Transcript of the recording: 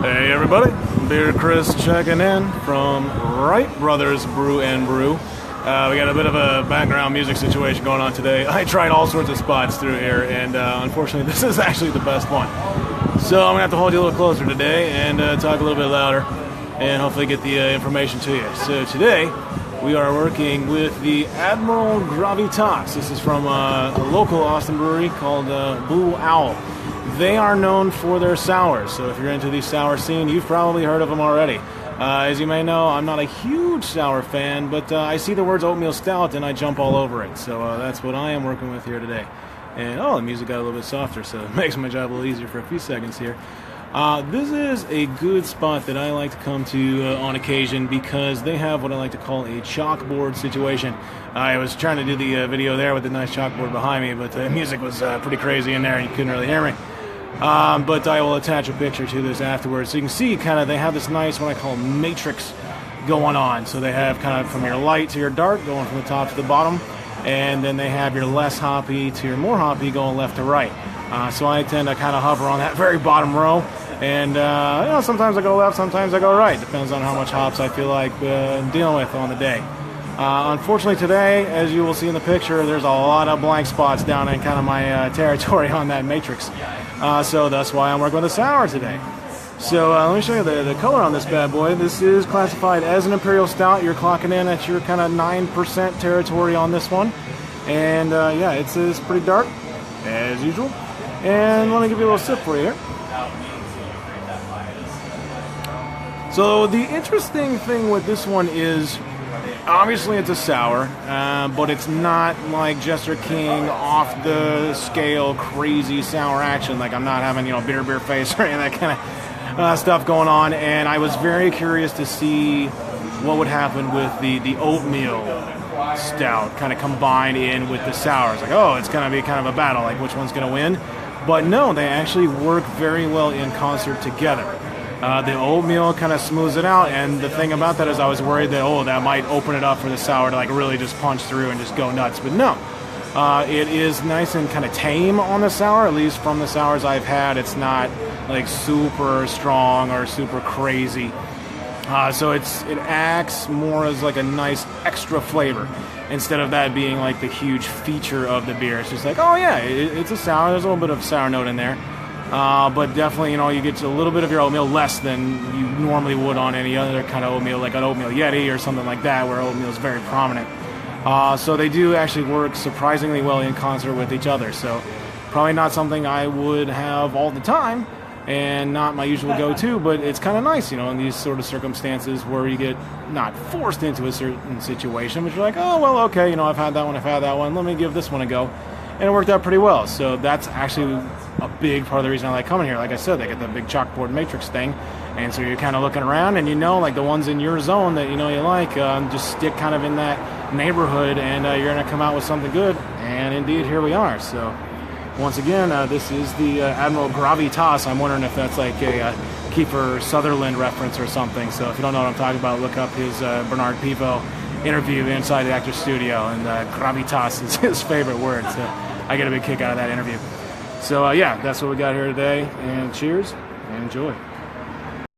Hey everybody, Beer Chris checking in from Wright Brothers Brew and Brew. We got a bit of a background music situation going on today. I tried all sorts of spots through here, and unfortunately this is actually the best one. So I'm going to have to hold you a little closer today and talk a little bit louder and hopefully get the information to you. So today we are working with the Admiral Gravitas. This is from a local Austin brewery called Blue Owl. They are known for their sours, so if you're into the sour scene, you've probably heard of them already. As you may know, I'm not a huge sour fan, but I see the words oatmeal stout and I jump all over it. So that's what I am working with here today. And the music got a little bit softer, so it makes my job a little easier for a few seconds here. This is a good spot that I like to come to on occasion because they have what I like to call a chalkboard situation. I was trying to do the video there with the nice chalkboard behind me, but the music was pretty crazy in there and you couldn't really hear me. But I will attach a picture to this afterwards. So you can see kind of they have this nice, what I call matrix going on. So they have kind of from your light to your dark going from the top to the bottom. And then they have your less hoppy to your more hoppy going left to right. So I tend to kind of hover on that very bottom row. And, sometimes I go left, sometimes I go right. Depends on how much hops I feel like dealing with on the day. Unfortunately today, as you will see in the picture, there's a lot of blank spots down in kind of my territory on that matrix. So that's why I'm working with a sour today. So let me show you the color on this bad boy. This is classified as an Imperial Stout. You're clocking in at your kind of 9% territory on this one. And it's pretty dark, as usual. And let me give you a little sip for you here. So the interesting thing with this one is, obviously it's a sour, but it's not like Jester King off the scale crazy sour action. Like I'm not having bitter face or any of that kind of stuff going on. And I was very curious to see what would happen with the oatmeal stout kind of combined in with the sours. Like, it's going to be kind of a battle, like which one's going to win. But no, they actually work very well in concert together. The oatmeal kind of smooths it out, and the thing about that is I was worried that, that might open it up for the sour to like really just punch through and just go nuts, but no. It is nice and kind of tame on the sour, at least from the sours I've had. It's not like super strong or super crazy. So it acts more as like a nice extra flavor instead of that being like the huge feature of the beer. It's just like, it's a sour. There's a little bit of sour note in there. But definitely, you get a little bit of your oatmeal less than you normally would on any other kind of oatmeal, like an oatmeal Yeti or something like that, where oatmeal is very prominent. So they do actually work surprisingly well in concert with each other. So probably not something I would have all the time and not my usual go-to, but it's kind of nice, in these sort of circumstances where you get not forced into a certain situation, but you're like, okay, I've had that one, let me give this one a go. And it worked out pretty well. So that's actually a big part of the reason I like coming here. Like I said, they get the big chalkboard matrix thing. And so you're kind of looking around and like the ones in your zone that you like, just stick kind of in that neighborhood and you're going to come out with something good. And indeed, here we are. So once again, this is the Admiral Gravitas. I'm wondering if that's like a Kiefer Sutherland reference or something. So if you don't know what I'm talking about, look up his Bernard Pivot interview inside the actor's studio, and gravitas is his favorite word, so I get a big kick out of that interview. So that's what we got here today, and cheers and enjoy.